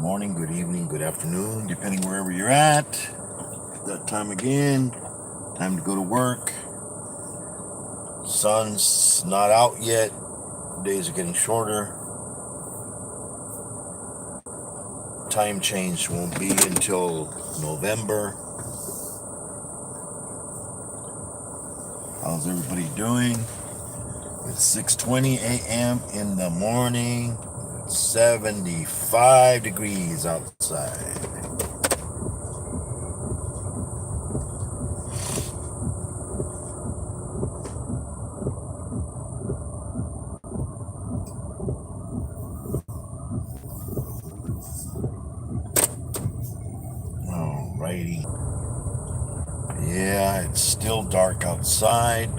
morning, good evening, good afternoon, depending wherever you're at. That time again, time to go to work. Sun's not out yet, days are getting shorter. Time change won't be until November. How's everybody doing? It's 6:20 a.m. in the morning, 75 degrees outside. Alrighty. Yeah, it's still dark outside.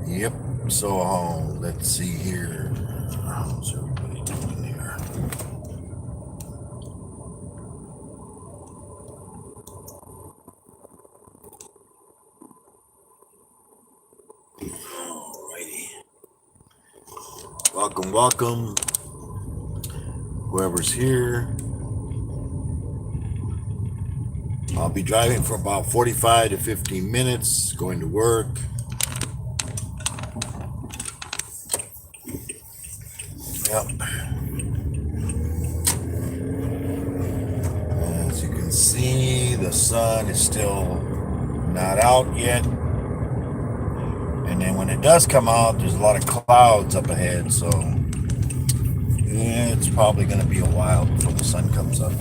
Yep. So let's see here. How's everybody doing here? Alrighty. Welcome. Whoever's here. I'll be driving for about 45 to 15 minutes, going to work. Yep. As you can see, the sun is still not out yet. And then when it does come out, there's a lot of clouds up ahead, so yeah, it's probably going to be a while before the sun comes up.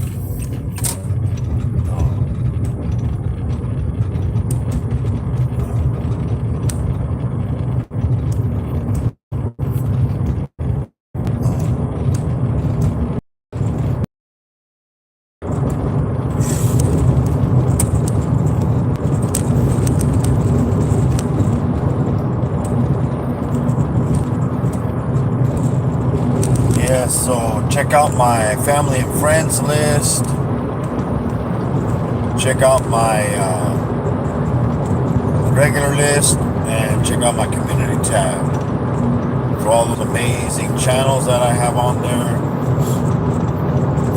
So check out my family and friends list. Check out my regular list, and check out my community tab for all those amazing channels that I have on there.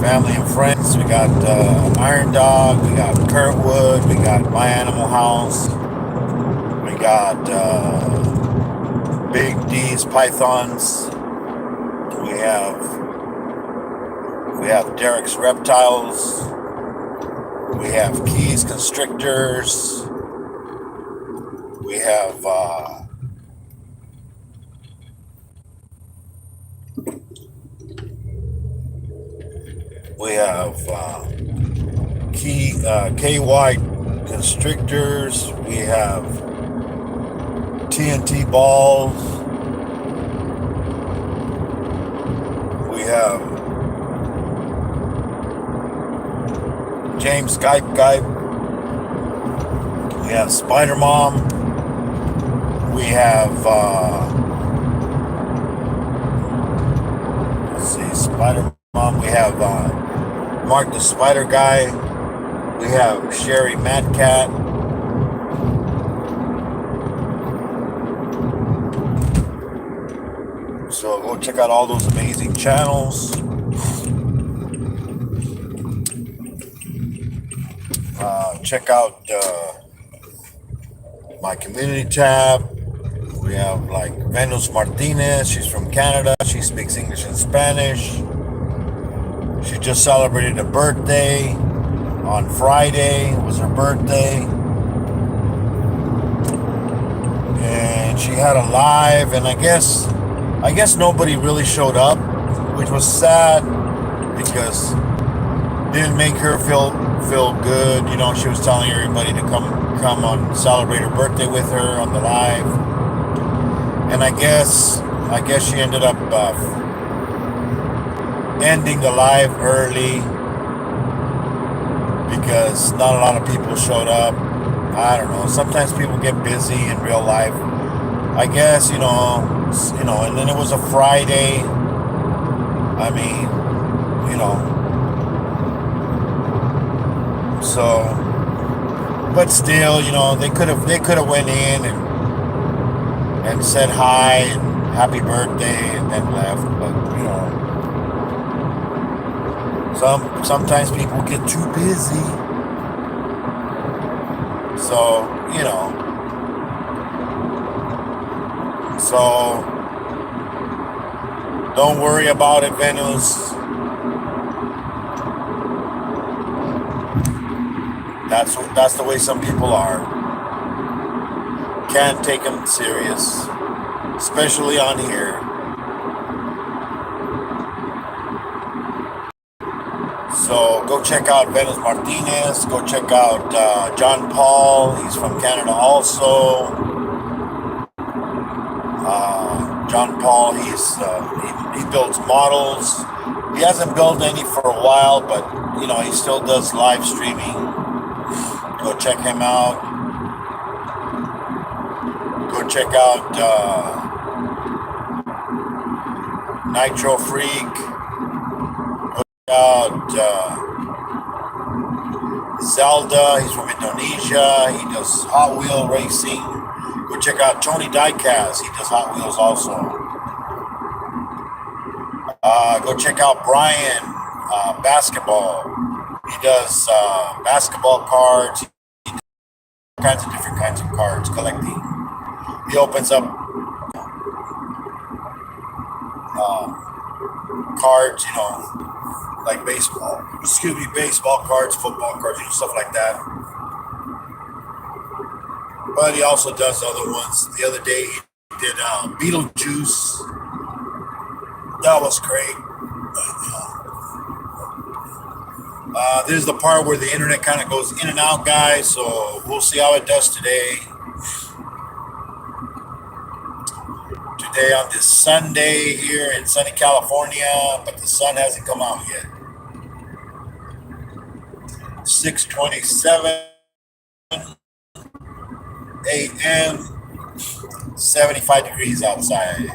Family and friends, we got Iron Dog, we got Kurtwood, we got My Animal House, we got Big D's Pythons. We have Derek's Reptiles. We have Keys Constrictors. We have KY Constrictors. We have TNT Balls. We have James Skype Guy. We have Spider Mom. We have Spider Mom. We have Mark the Spider Guy. We have Sherry Mad Cat. So go check out all those amazing channels. Check out my community tab. We have like Venus Martinez. She's from Canada. She speaks English and Spanish. She just celebrated a birthday on Friday. It was her birthday. And she had a live, and I guess I guess nobody really showed up, which was sad because didn't make her feel good. You know, she was telling everybody to come on celebrate her birthday with her on the live, and I guess she ended up ending the live early because not a lot of people showed up. I don't know. Sometimes people get busy in real life. I guess and then it was a Friday. I mean, you know, so, but still, they could have went in and said hi and happy birthday and then left. But sometimes people get too busy. So so don't worry about it, Venus. That's the way some people are. Can't take them serious, especially on here. So go check out Venus Martinez. Go check out John Paul. He's from Canada also. John Paul, he builds models. He hasn't built any for a while, but he still does live streaming. Go check him out. Go check out Nitro Freak. Go check out Zelda. He's from Indonesia. He does Hot Wheel racing. Go check out Tony Diecast. He does Hot Wheels also. Go check out Brian Basketball. He does basketball cards. He does all different kinds of cards collecting. He opens up cards, like baseball cards, football cards, stuff like that. But he also does other ones. The other day he did Beetlejuice. That was great. This is the part where the internet kind of goes in and out, guys. So we'll see how it does today. Today on this Sunday here in sunny California, but the sun hasn't come out yet. 6:27 a.m. 75 degrees outside.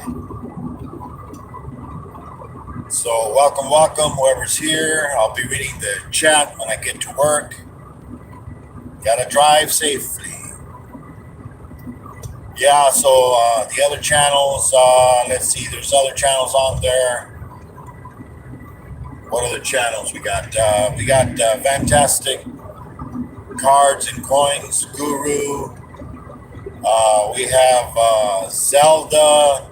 So welcome, whoever's here. I'll be reading the chat when I get to work. Gotta drive safely. Yeah, so the other channels, let's see, there's other channels on there. What other channels we got? We got Fantastic Cards and Coins Guru. We have Zelda.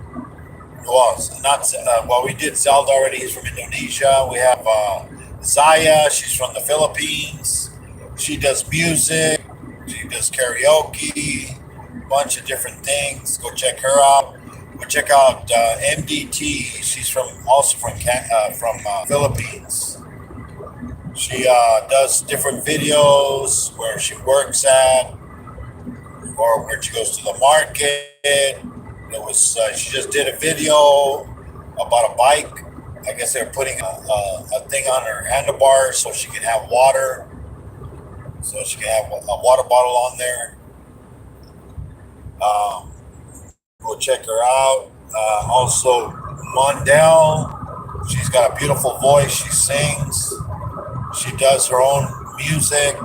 We did Zelda already. He's from Indonesia. We have Zaya. She's from the Philippines. She does music. She does karaoke. Bunch of different things. Go check her out. Go check out MDT. She's also from Philippines. She does different videos where she works at or where she goes to the market. She just did a video about a bike. I guess they're putting a thing on her handlebars so she can have water. So she can have a water bottle on there. Go check her out. Also, Mondell. She's got a beautiful voice. She sings. She does her own music.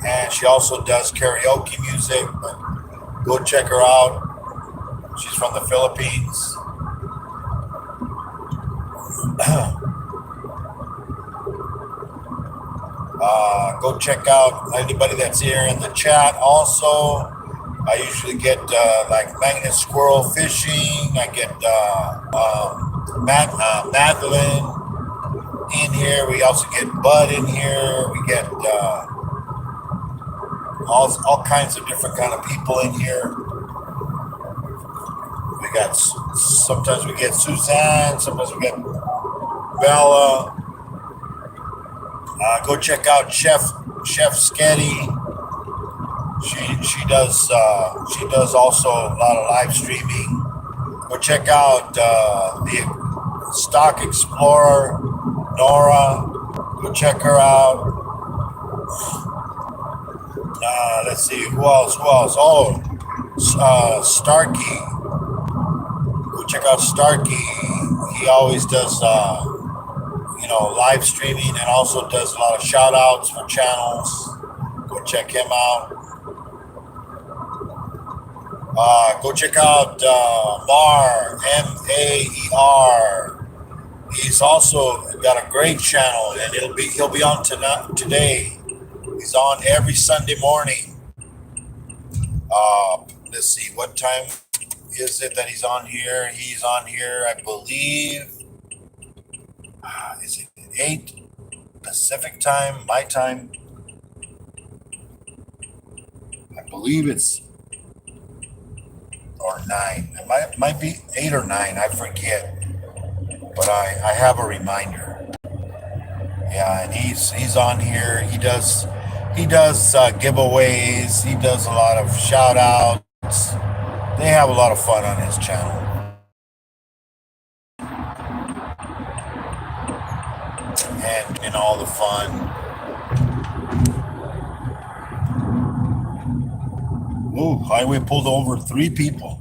And she also does karaoke music. But go check her out. She's from the Philippines. Go check out anybody that's here in the chat. Also, I usually get like Magnet Squirrel Fishing. I get Madeline in here. We also get Bud in here. We get all kinds of different kind of people in here. We sometimes we get Suzanne, sometimes we get Bella. Go check out Chef Sketty. She does also a lot of live streaming. Go check out the Stock Explorer, Nora. Go check her out. Let's see who else. Oh, Starkey. Go check out Starkey. He always does live streaming and also does a lot of shout outs for channels. Go check him out. Go check out Mar, Maer. He's also got a great channel, and he'll be on today. He's on every Sunday morning. Let's see, what time is it that he's on here? He's on here, I believe. Is it 8 Pacific time? My time? I believe it's or 9. It might be 8 or 9. I forget. But I have a reminder. Yeah, and he's on here. He does giveaways. He does a lot of shout outs. They have a lot of fun on his channel. And in all the fun. Ooh, highway pulled over 3 people.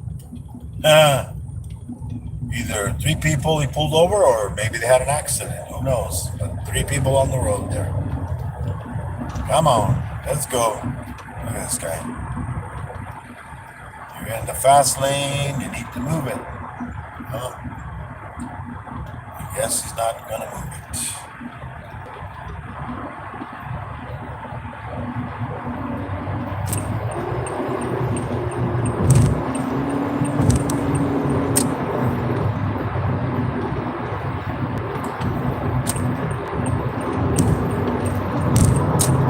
Either 3 people he pulled over, or maybe they had an accident. Who knows? But 3 people on the road there. Come on, let's go. Look at this guy. You're in the fast lane. You need to move it. Huh? I guess he's not gonna move it.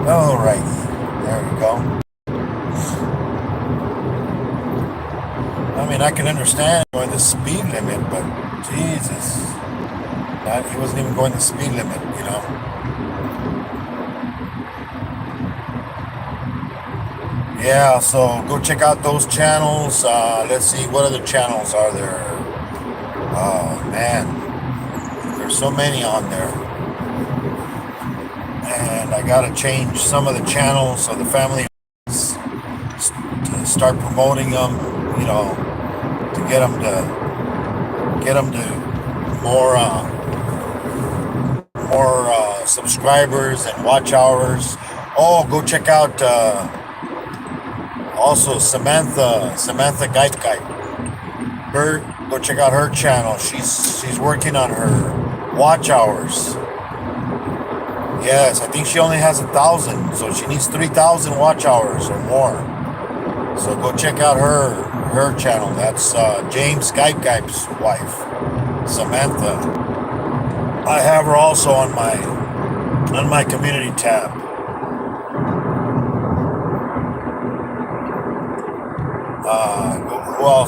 All right, there we go. I mean, I can understand going the speed limit, but Jesus, he wasn't even going the speed limit, you know. Yeah, so go check out those channels. Let's see, what other channels are there? Oh man, there's so many on there. And I gotta change some of the channels so the family to start promoting them, you know, to get them to more subscribers and watch hours. Oh, go check out also Samantha Gype. Go check out her channel. She's working on her watch hours. Yes, I think she only has 1,000, so she needs 3,000 watch hours or more. So go check out her channel. That's James Gype's wife, Samantha. I have her also on my community tab.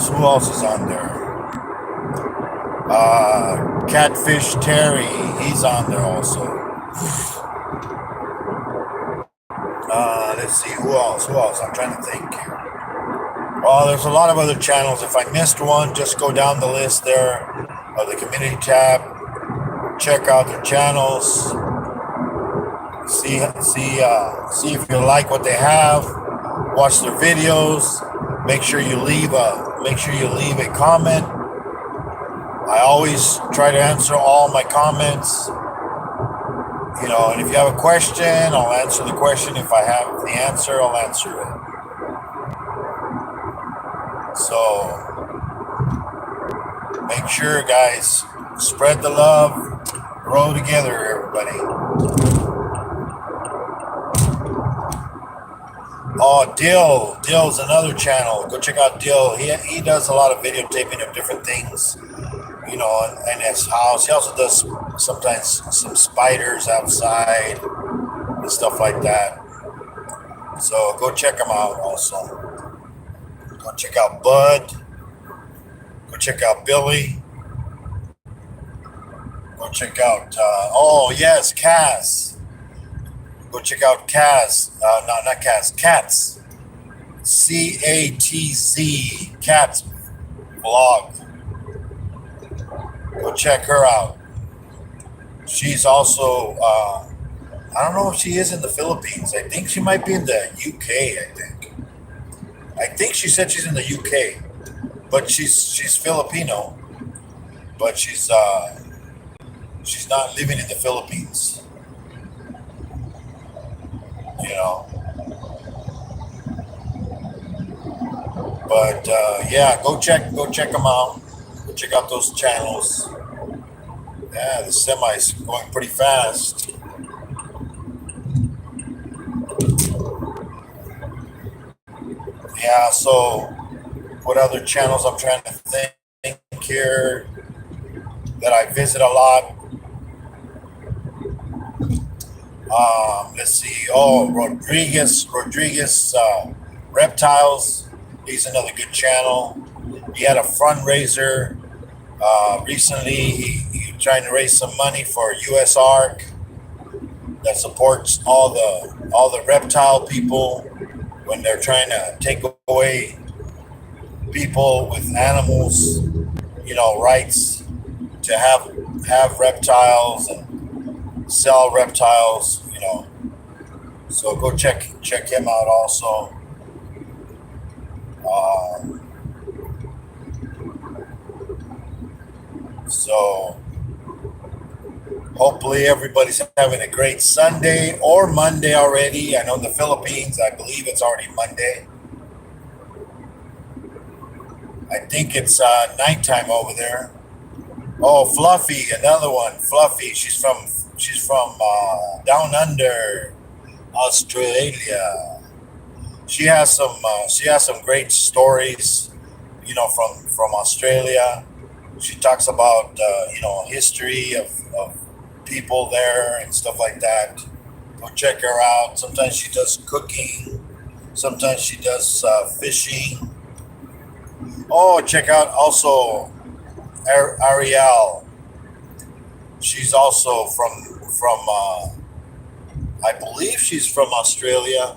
Who else is on there? Catfish Terry, he's on there also. Let's see, who else? I'm trying to think here. Well, there's a lot of other channels. If I missed one, just go down the list there of the community tab. Check out their channels. See if you like what they have. Watch their videos. Make sure you leave a comment. I always try to answer all my comments. You know, and if you have a question, I'll answer the question. If I have the answer, I'll answer it. So, make sure, guys, spread the love, grow together, everybody. Oh, Dill's another channel. Go check out Dill. He does a lot of videotaping of different things. You know, in his house. He also does sometimes some spiders outside and stuff like that. So go check him out also. Go check out Bud. Go check out Billy. Go check out, oh yes, Cass. Go check out Cass. No, not Cass. Cats. CATZ. Cats blog. Go check her out. She's also, I don't know if she is in the Philippines. I think she might be in the UK, I think. I think she said she's in the UK, but she's Filipino, but she's not living in the Philippines. You know. But yeah, go check them out. Go check out those channels. Yeah, the semi's going pretty fast. Yeah, so what other channels I'm trying to think here that I visit a lot? Let's see. Oh, Rodriguez Reptiles. He's another good channel. He had a fundraiser recently. He trying to raise some money for USARK that supports all the reptile people when they're trying to take away people with animals, rights to have reptiles and sell reptiles, So go check him out also. So hopefully everybody's having a great Sunday or Monday already. I know in the Philippines, I believe it's already Monday. I think it's nighttime over there. Oh, Fluffy, another one. Fluffy, she's from down under Australia. She has some great stories, from Australia. She talks about history of people there and stuff like that. Go check her out. Sometimes she does cooking. Sometimes she does fishing. Oh, check out also Ariel. She's also from I believe she's from Australia.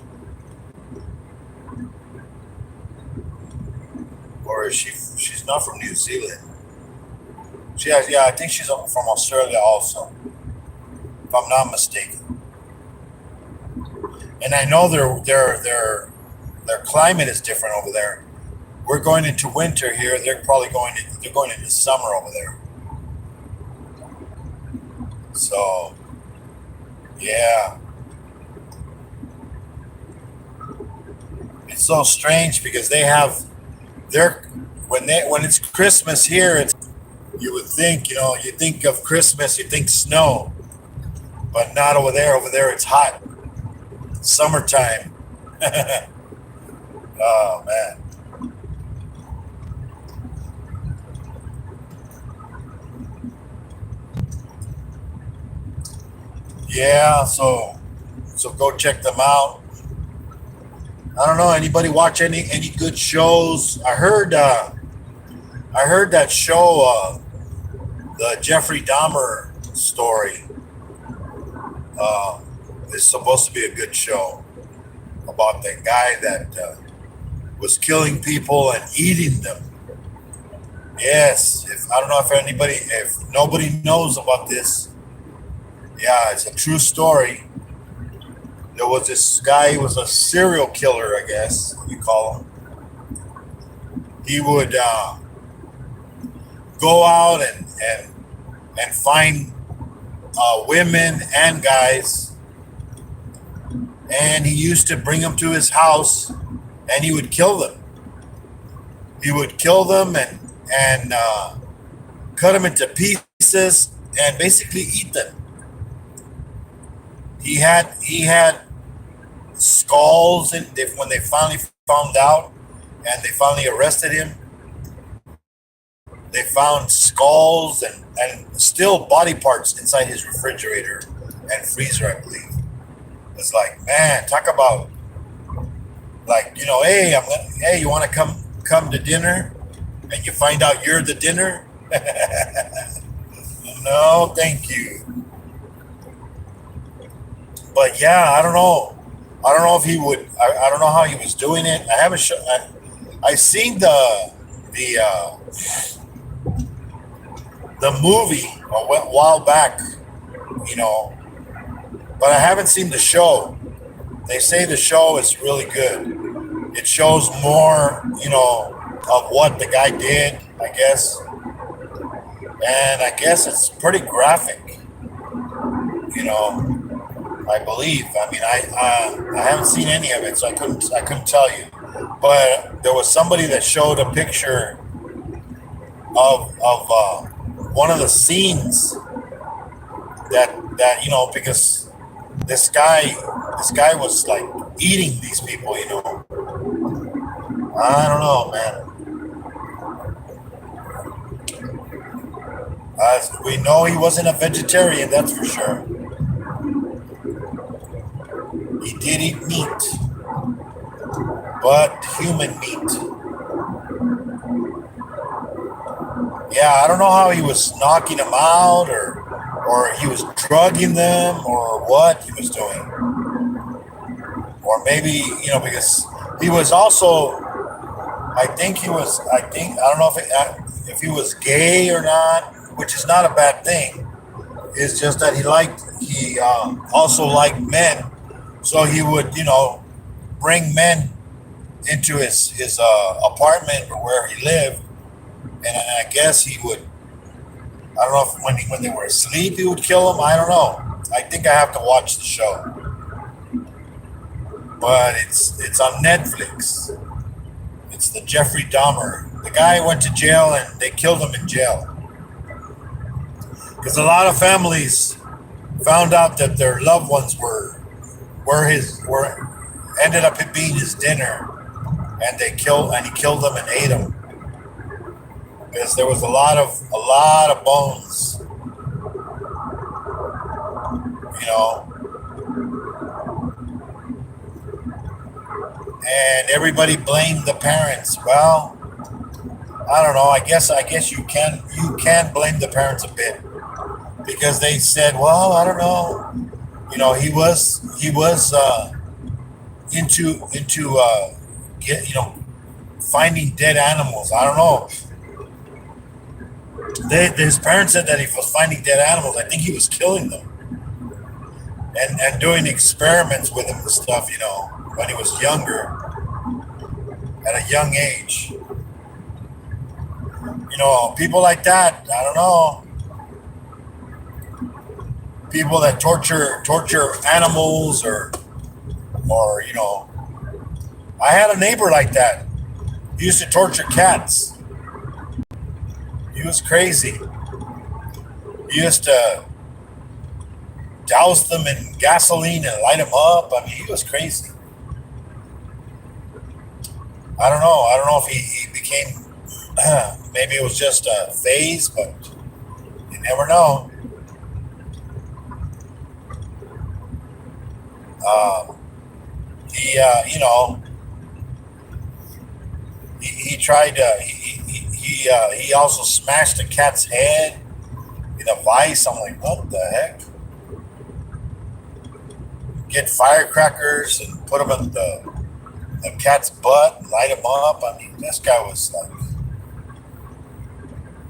Or is she's not from New Zealand. I think she's from Australia also, if I'm not mistaken. And I know their climate is different over there. We're going into winter here. They're going into summer over there. So, yeah. It's so strange because they have when it's Christmas here, you would think, you think of Christmas, you think snow, but not over there. Over there, it's hot. Summertime. Oh, man. Yeah, so go check them out. I don't know. Anybody watch any good shows? I heard that show, the Jeffrey Dahmer story, is supposed to be a good show about the guy that was killing people and eating them. Yes, I don't know if nobody knows about this. Yeah, it's a true story. There was this guy, he was a serial killer, I guess you call him. He would go out and find women and guys, and he used to bring them to his house, and he would kill them. He would kill them and cut them into pieces and basically eat them. He had skulls, and when they finally found out and they finally arrested him, they found skulls and still body parts inside his refrigerator and freezer, I believe. It's like, man, talk about hey, you want to come to dinner? and you find out you're the dinner. No, thank you. But yeah, I don't know. I don't know if he would. I don't know how he was doing it. I haven't. I seen the the movie a while back, you know, but I haven't seen the show. They say the show is really good. It shows more, you know, of what the guy did, I guess, and I guess it's pretty graphic, you know. I believe. I mean, I haven't seen any of it, so I couldn't tell you. But there was somebody that showed a picture of one of the scenes that you know, because this guy was like eating these people, you know. I don't know, man. We know he wasn't a vegetarian, that's for sure. He did eat meat, but human meat. Yeah, I don't know how he was knocking them out, or he was drugging them, or what he was doing, or maybe, you know, because he was also. I don't know if he was gay or not, which is not a bad thing. It's just that he also liked men, so he would, you know, bring men into his apartment or where he lived, and I guess he would. I don't know if when they were asleep he would kill them. I don't know. I think I have to watch the show, but it's on Netflix. It's the Jeffrey Dahmer. The guy went to jail and they killed him in jail because a lot of families found out that their loved ones were ended up being his dinner, and he killed them and ate them because there was a lot of bones, you know, and everybody blamed the parents. Well, I don't know. I guess you can blame the parents a bit because they said, well, I don't know. You know, he was into you know, finding dead animals. I don't know. His parents said that he was finding dead animals. I think he was killing them and doing experiments with them and stuff. You know, when he was younger, at a young age. You know, people like that. I don't know. People that torture animals, or you know, I had a neighbor like that. He used to torture cats. He was crazy. He used to douse them in gasoline and light them up. I mean, he was crazy. I don't know. I don't know if he became, maybe it was just a phase, but you never know. You know, he tried he also smashed a cat's head in a vice. I'm like, what the heck? Get firecrackers and put them in the cat's butt and light him up. I mean, this guy was like,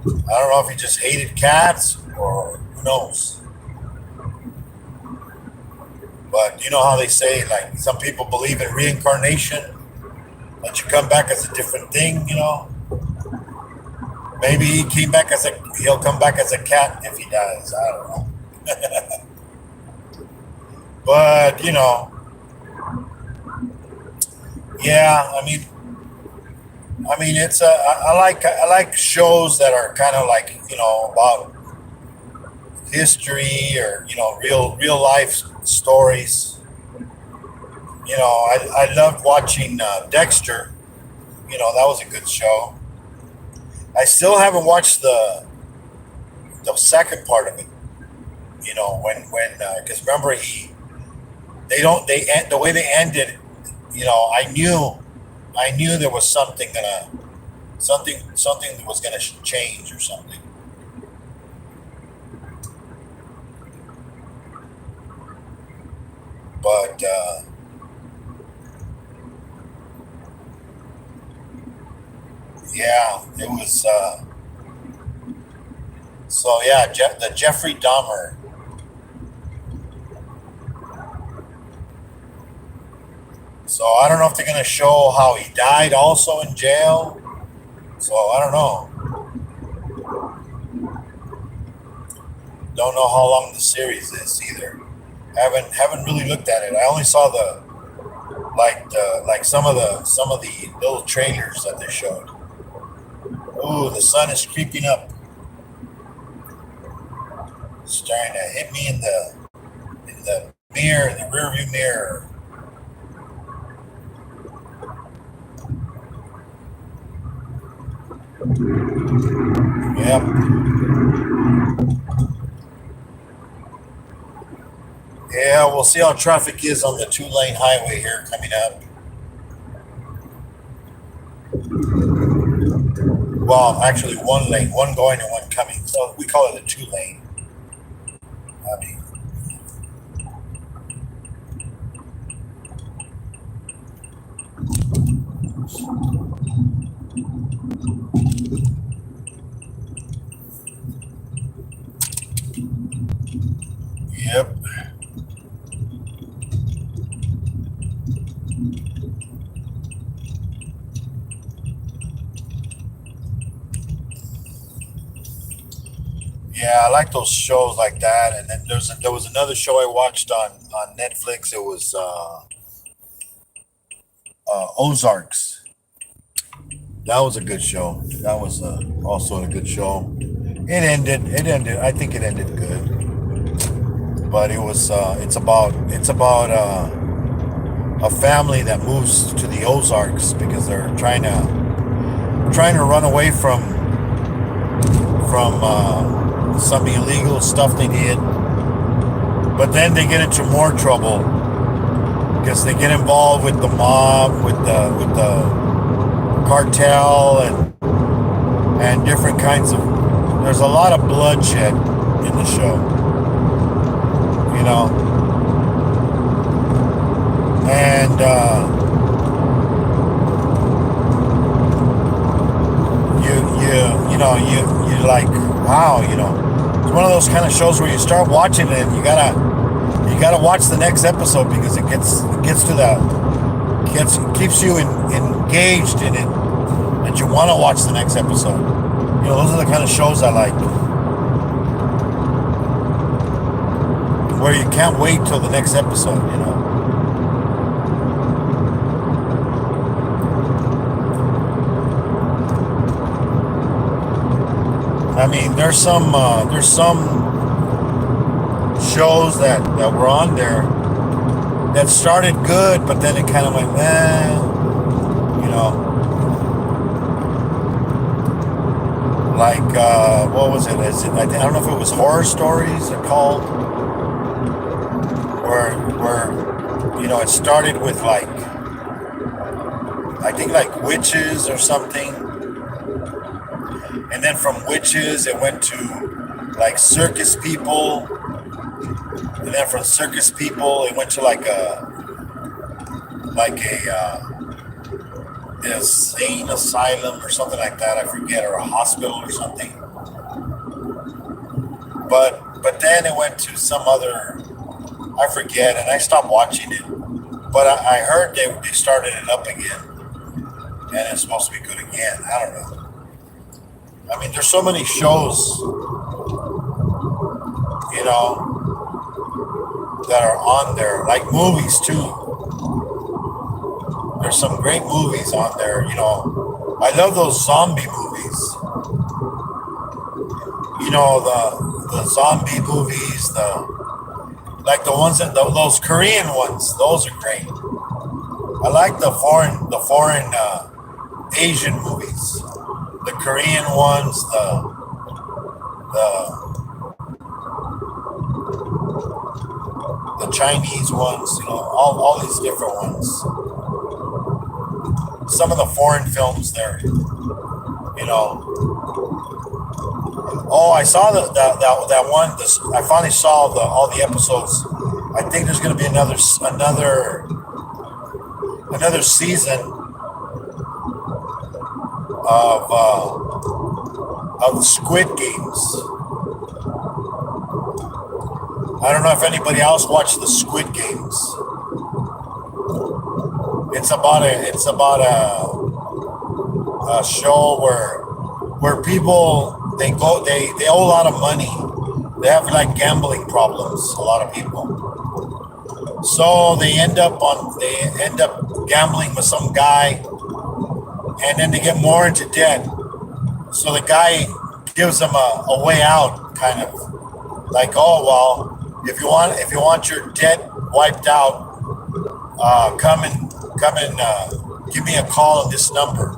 I don't know if he just hated cats or who knows. But you know how they say, like, some people believe in reincarnation, that you come back as a different thing, you know. Maybe he'll come back as a cat if he dies. I don't know. But you know, yeah. I mean, it's I like shows that are kind of like, you know, about history, or you know, real life stories. You know, I loved watching Dexter. You know, that was a good show. I still haven't watched the second part of it. You know, when because remember the way they ended. You know, I knew there was something something that was going to change or something. But yeah, it was. So yeah, the Jeffrey Dahmer. So I don't know if they're going to show how he died also in jail. So I don't know. Don't know how long the series is either. Haven't really looked at it. I only saw like some of the little trailers that they showed. Ooh, the sun is creeping up. It's starting to hit me in the mirror, the rearview mirror. Yep. Yeah, we'll see how traffic is on the 2-lane highway here coming up. Well, actually, 1 lane, one going and one coming. So we call it a 2-lane. I mean, yep. Yeah, I like those shows like that. And then there was another show I watched on Netflix. It was Ozarks. That was a good show. That was also a good show. It ended. It ended. I think it ended good. But it was. It's about a family that moves to the Ozarks because they're trying to run away from some illegal stuff they did. But then they get into more trouble because they get involved with the mob, with the cartel, and different kinds of. There's a lot of bloodshed in the show, you know, and you're like, wow, it's one of those kind of shows where you start watching it and you gotta watch the next episode because it gets to that keeps you engaged in it that you want to watch the next episode. Those are the kind of shows I like, where you can't wait till the next episode. I mean, there's some shows that were on there that started good, but then it kind of went, like what was it? I don't know if it was Horror Stories they're called, where it started with like, I think like witches or something, and then from witches it went to like circus people, and then from circus people it went to like a insane asylum or something like that. I forget, or a hospital or something. But then it went to some other, I forget, and I stopped watching it. But I heard they started it up again, and it's supposed to be good again. I don't know. I mean, there's so many shows, that are on there, like movies too. There's some great movies on there. I love those zombie movies. The zombie movies, like the ones those Korean ones. Those are great. I like the foreign Asian movies, the Korean ones, the Chinese ones. All these different ones. Some of the foreign films, they're You know, oh, I saw that one. I finally saw all the episodes. I think there's going to be another season of the Squid Games. I don't know if anybody else watched the Squid Games. It's about a show where people they owe a lot of money. They have like gambling problems. A lot of people, so they end up gambling with some guy, and then they get more into debt. So the guy gives them a way out, kind of like, oh well, if you want your debt wiped out, come and give me a call on this number.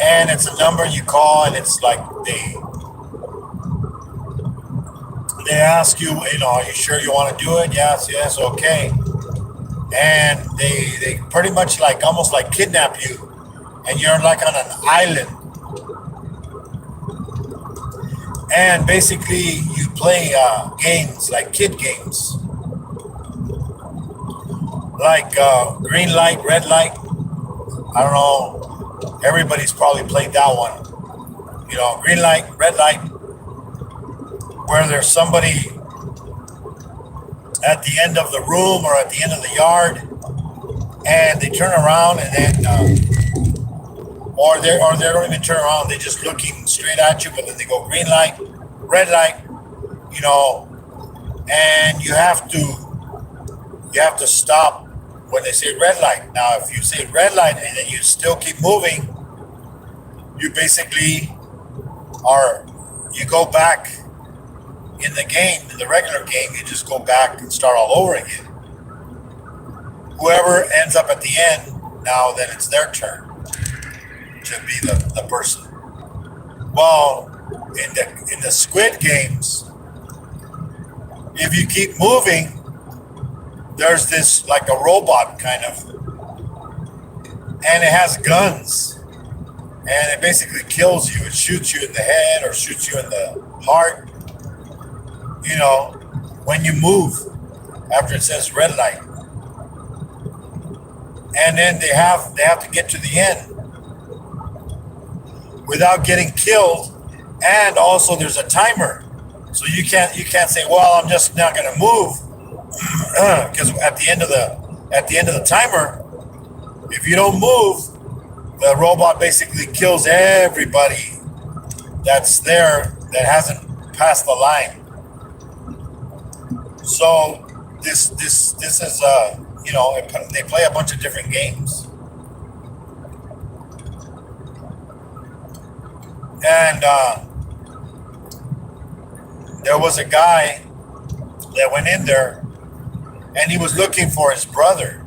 And it's a number you call, and it's like they ask you, are you sure you want to do it? Yes, okay. And they pretty much like almost like kidnap you, and you're like on an island. And basically, you play games like kid games, like green light, red light. I don't know. Everybody's probably played that one. Green light, red light, where there's somebody at the end of the room or at the end of the yard, and they turn around and then, or they don't even turn around. They're just looking straight at you, but then they go green light, red light, and you have to stop when they say red light. Now, if you say red light and then you still keep moving, you basically you go back in the game, in the regular game, you just go back and start all over again. Whoever ends up at the end, now then it's their turn to be the person. Well, in the Squid Games, if you keep moving, there's this like a robot kind of, and it has guns, and it basically kills you. It shoots you in the head or shoots you in the heart, when you move after it says red light. And then they have to get to the end without getting killed, and also there's a timer, so you can't say, well, I'm just not going to move, because at the end of the timer, if you don't move, the robot basically kills everybody that's there that hasn't passed the line. So this is they play a bunch of different games. And there was a guy that went in there, and he was looking for his brother,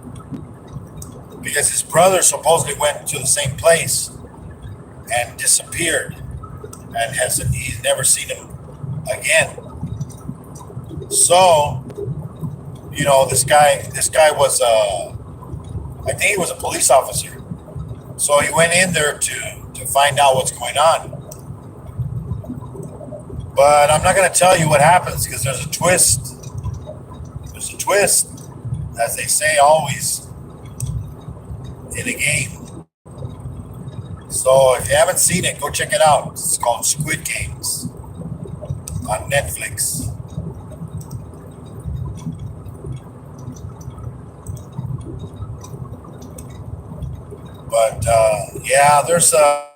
because his brother supposedly went to the same place and disappeared, and he's never seen him again. So, this guy was I think he was a police officer. So he went in there to find out what's going on. But I'm not going to tell you what happens, because there's a twist. There's a twist, as they say always in a game. So if you haven't seen it, go check it out. It's called Squid Games on Netflix. But yeah, there's a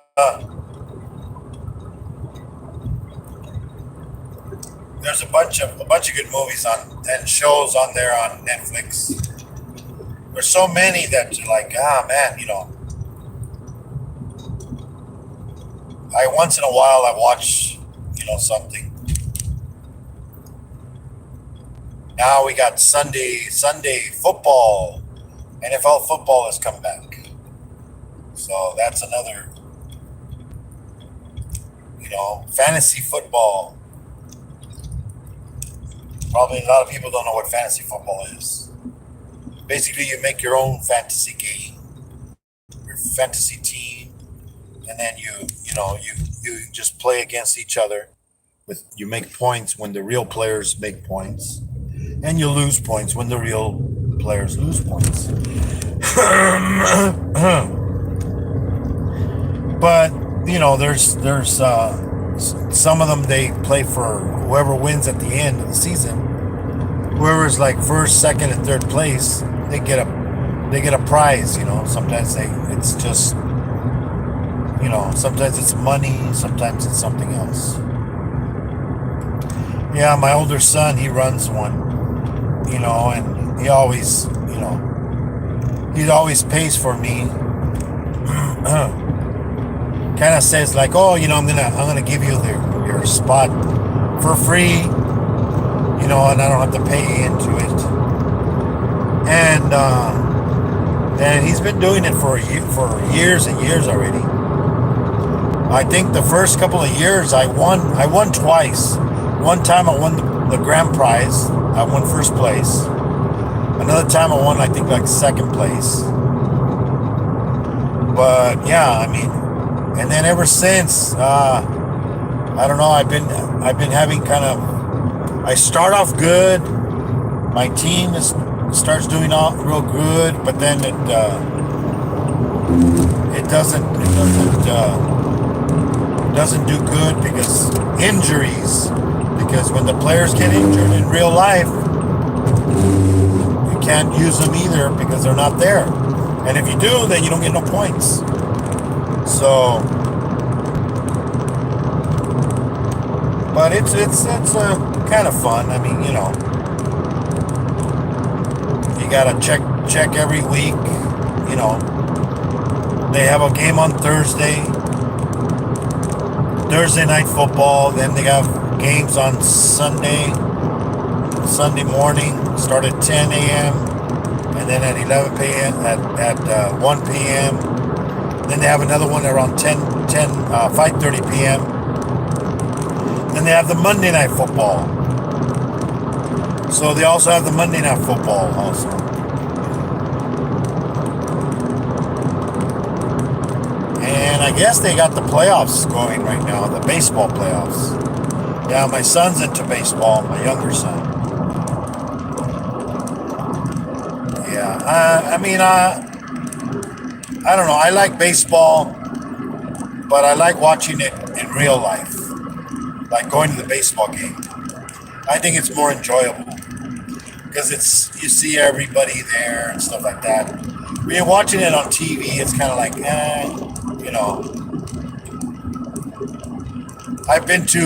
bunch of good movies and shows on there on Netflix. There's so many that you're like, man, once in a while I watch, something. Now we got Sunday football. NFL football has come back. So that's another, fantasy football. Probably a lot of people don't know what fantasy football is. Basically, you make your own fantasy game, your fantasy team, and then you just play against each other. With you make points when the real players make points, and you lose points when the real players lose points. But there's some of them they play for whoever wins at the end of the season. Whoever's like first, second, and third place, they get a prize. Sometimes it's just sometimes it's money, sometimes it's something else. Yeah, my older son, he runs one, and he always pays for me. Kind of says like, oh, I'm gonna give you your spot for free, and I don't have to pay into it. And he's been doing it for years and years already. I think the first couple of years I won twice. One time I won the grand prize. I won first place. Another time I won, I think, like second place. But yeah, and then ever since, I don't know. I've been having kind of. I start off good. My team starts doing all real good, but then it doesn't do good because injuries. Because when the players get injured in real life, you can't use them either because they're not there. And if you do, then you don't get no points. So, but it's kind of fun. You gotta check every week. They have a game on Thursday night football. Then they have games on Sunday morning, start at 10 a.m. and then at 11 p.m. at 1 p.m. Then they have another one around 5:30 p.m. Then they have the Monday night football. So they also have the Monday night football also. And I guess they got the playoffs going right now, the baseball playoffs. Yeah, my son's into baseball, my younger son. Yeah, I don't know. I like baseball, but I like watching it in real life, like going to the baseball game. I think it's more enjoyable because you see everybody there and stuff like that. When you're watching it on TV, it's kind of like, I've been to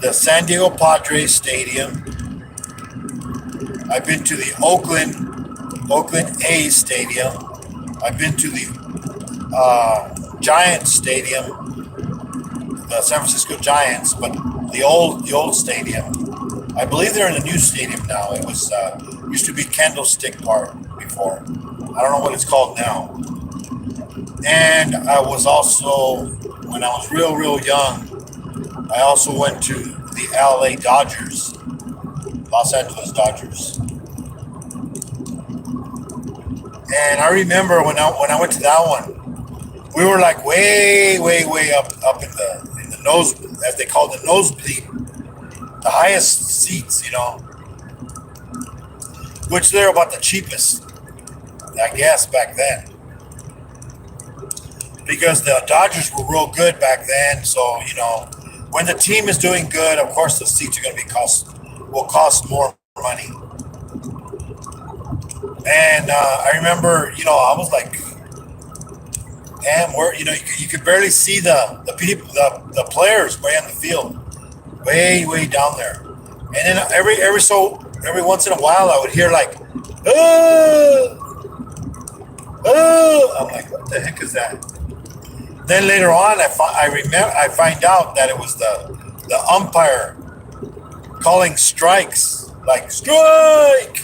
the San Diego Padres Stadium. I've been to the Oakland A's Stadium. I've been to the Giants Stadium, the San Francisco Giants, but the old stadium. I believe they're in a new stadium now. It was used to be Candlestick Park before. I don't know what it's called now. And I was also, when I was real young, I also went to the LA Dodgers, Los Angeles Dodgers. And I remember when I went to that one, we were like way up in the nose, as they call it, the nosebleed, the highest seats, which they're about the cheapest, I guess, back then. Because the Dodgers were real good back then, so when the team is doing good, of course the seats are going to will cost more money. And I remember, I was like, damn, where you could barely see the people, the players way on the field, way down there. And then every once in a while, I would hear like, oh, I'm like, what the heck is that? Then later on, I find out that it was the umpire calling strikes, like strike,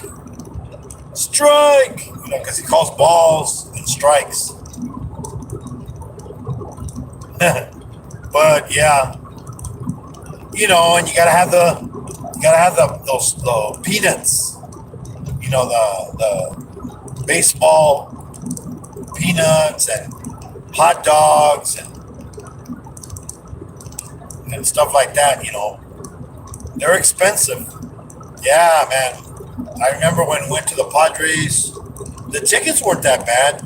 because he calls balls and strikes. But yeah, and you gotta have the peanuts, the baseball peanuts and hot dogs and stuff like that. They're expensive. Yeah, man. I remember when we went to the Padres, the tickets weren't that bad.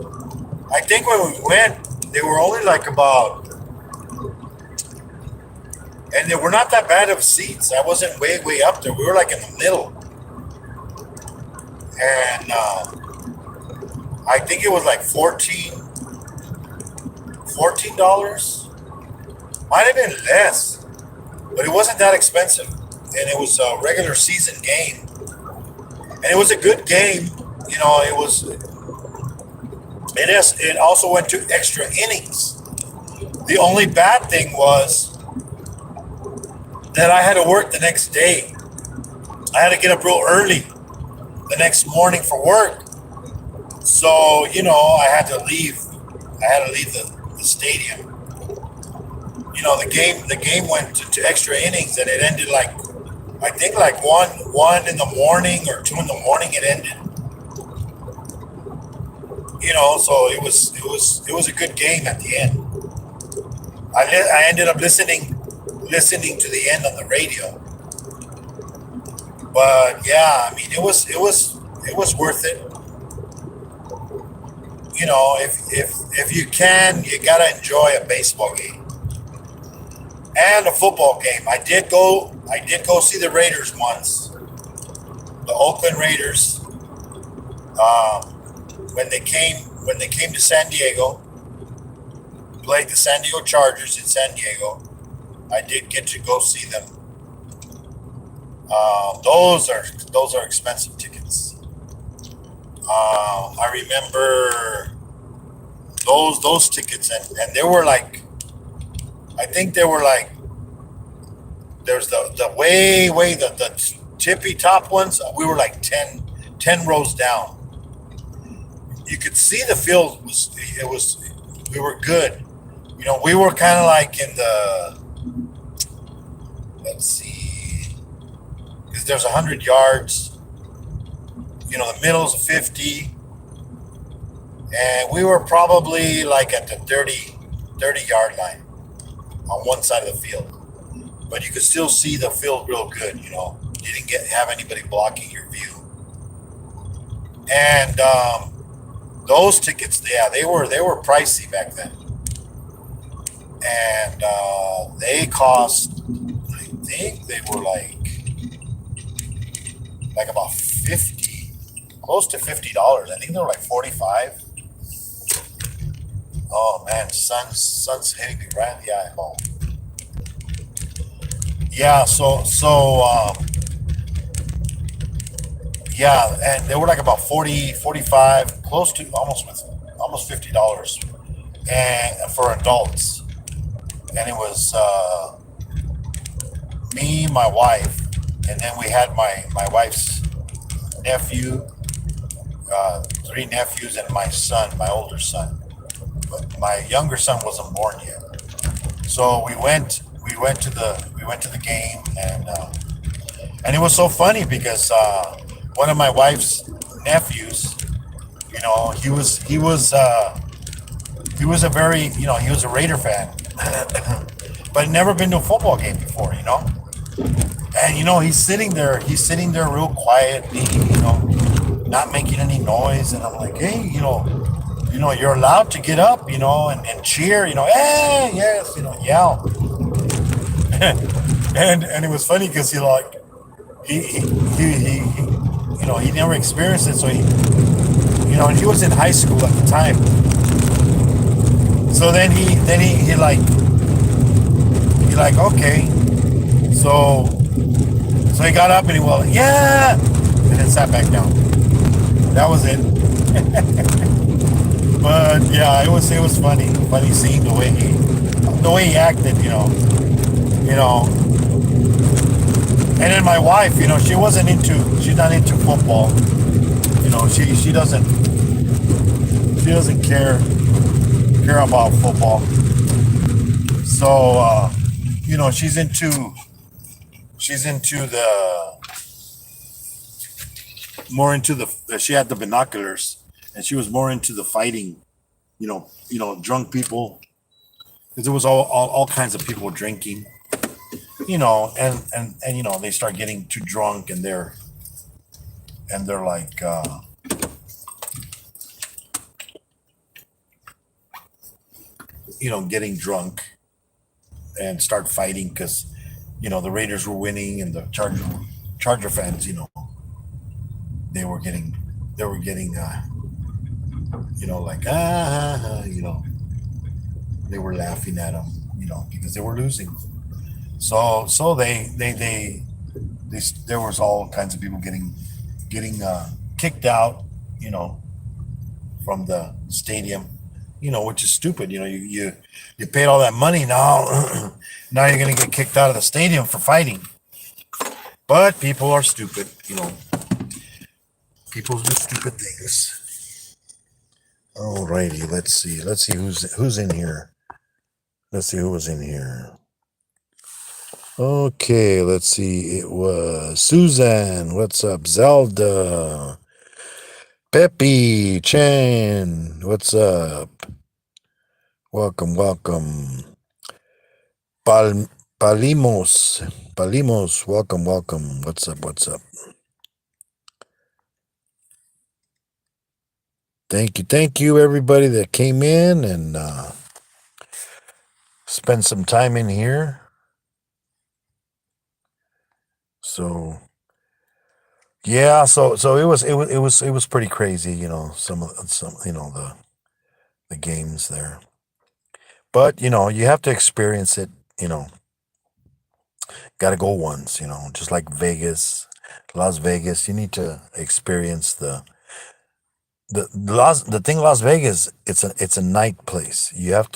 I think when we went, they were only like about, and they were not that bad of seats. I wasn't way up there. We were like in the middle, and I think it was like $14. Might have been less, but it wasn't that expensive, and it was a regular season game, and it was a good game. It was. It also went to extra innings. The only bad thing was that I had to work the next day. I had to get up real early the next morning for work. So, I had to leave. I had to leave the stadium. The game went to extra innings, and it ended like, I think like one in the morning or 2 in the morning. It ended. So it was a good game at the end. I ended up listening to the end on the radio. But yeah, I mean, it was worth it. If you can, you gotta enjoy a baseball game and a football game. I did go see the Raiders once, the Oakland Raiders. Um, when they came to San Diego, played the San Diego Chargers in San Diego. I did get to go see them. Those are expensive tickets. I remember those tickets, and they were like, I think they were like, there's the the tippy top ones. We were like 10 rows down. You could see the field was we were good. We were kind of like in the, let's see, because there's 100 yards. The middle's a 50, and we were probably like at the 30 yard line on one side of the field. But you could still see the field real good. You didn't have anybody blocking your view. And those tickets, yeah, they were pricey back then, and they cost. I think they were like about 50, close to $50. I think they were like 45. Oh man, sun's hitting me right in the eyeball. Yeah, yeah, and they were like about 40, 45, close to almost $50, and for adults. And it was me, my wife, and then we had my wife's nephew, three nephews, and my son, my older son. But my younger son wasn't born yet. So we went to the game, and it was so funny because one of my wife's nephews, he was a very, he was a Raider fan, but never been to a football game before, and he's sitting there real quietly, not making any noise, and I'm like, hey, you're allowed to get up, and cheer, hey, yes, yell. And it was funny because he never experienced it, so and he was in high school at the time. So then he like, okay, so he got up and he went, yeah, and then sat back down. That was it. But yeah, it was funny seeing the way he acted, And then my wife, she's not into football. She doesn't care about football. So she's into she had the binoculars, and she was more into the fighting, drunk people, because there was all kinds of people drinking, and they start getting too drunk, and they're like, getting drunk and start fighting because the Raiders were winning and the Charger fans, they were getting like they were laughing at them, because they were losing. So there was all kinds of people getting kicked out, you know, from the stadium, which is stupid. You paid all that money now. Now you're gonna get kicked out of the stadium for fighting. But people are stupid. People do stupid things. Alrighty, let's see. Let's see who's in here. Let's see who was in here. Okay, let's see. It was Susan. What's up? Zelda. Peppy Chan. What's up? Welcome, welcome. Palimos. Palimos. Welcome, welcome. What's up? What's up? Thank you, everybody that came in and spent some time in here. So yeah, so it was pretty crazy, some the games there. But you have to experience it, got to go once, just like Vegas, Las Vegas. You need to experience the thing. Las Vegas, it's a night place. You have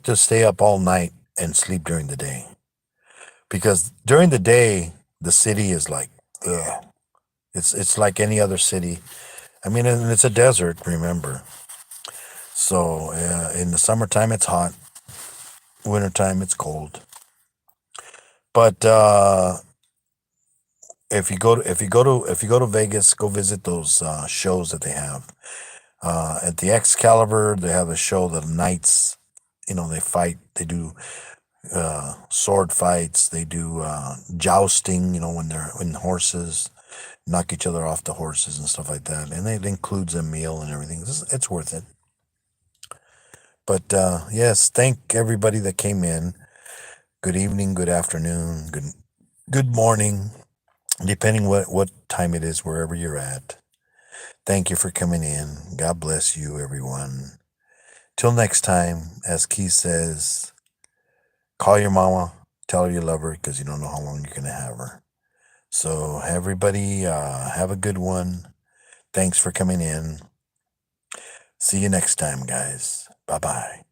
to stay up all night and sleep during the day, because during the day the city is like, ugh. It's like any other city. I mean, and it's a desert, remember. So in the summertime it's hot, wintertime it's cold. But if you go to Vegas, go visit those shows that they have. At the Excalibur, they have a show, the Knights. They fight. They do sword fights. They do jousting. When they're in horses, knock each other off the horses and stuff like that. And it includes a meal and everything. It's worth it. But yes, thank everybody that came in. Good evening, good afternoon, good morning, depending what time it is wherever you're at. Thank you for coming in. God bless you, everyone. Till next time, as Keith says, call your mama, tell her you love her, because you don't know how long you're going to have her. So everybody, have a good one. Thanks for coming in. See you next time, guys. Bye-bye.